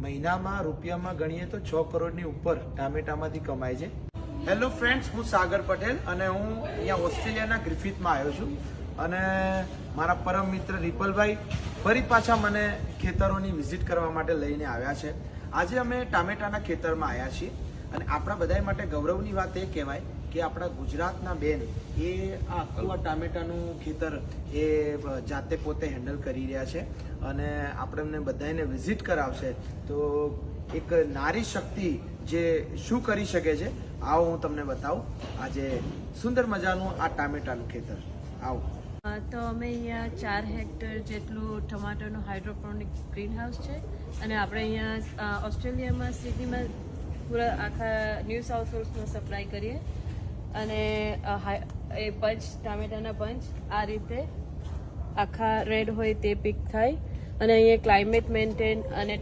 મહિનામાં રૂપિયામાં ગણીએ તો 6 કરોડની ઉપર ટામેટામાંથી કમાય છે. હેલો ફ્રેન્ડ્સ, હું સાગર પટેલ અને હું અહીંયા ઓસ્ટ્રેલિયાના ગ્રિફિથમાં આવ્યો છું અને મારા પરમ મિત્ર રિપલભાઈ ફરી પાછા મને ખેતરોની વિઝિટ કરવા માટે લઈને આવ્યા છે. આજે અમે ટામેટાના ખેતરમાં આવ્યા છીએ અને આપણા બધા માટે ગૌરવની વાત એ કહેવાય કે આપણા ગુજરાતના બેન એ આખું ટામેટાનું ખેતર એ જાતે પોતે હેન્ડલ કરી રહ્યા છે અને આપણે એમને બધાને વિઝિટ કરાવશે તો એક નારી શક્તિ જે શું કરી શકે છે આવો હું તમને બતાવું. આજે સુંદર મજાનું આ ટામેટાનું ખેતર આવો. તો અમે અહીંયા 4 હેક્ટર જેટલું ટમાટરનું હાઇડ્રોપોનિક ગ્રીન હાઉસ છે અને આપણે અહીંયા ઓસ્ટ્રેલિયામાં સિડનીમાં પૂરા આખા ન્યૂ સાઉથ વેલ્સમાં સપ્લાય કરીએ અને એ પંચ ટામેટાના પંચ આ રીતે આખા રેડ હોય તે પીક થાય અને અહીંયા ક્લાઇમેટ મેન્ટેન અને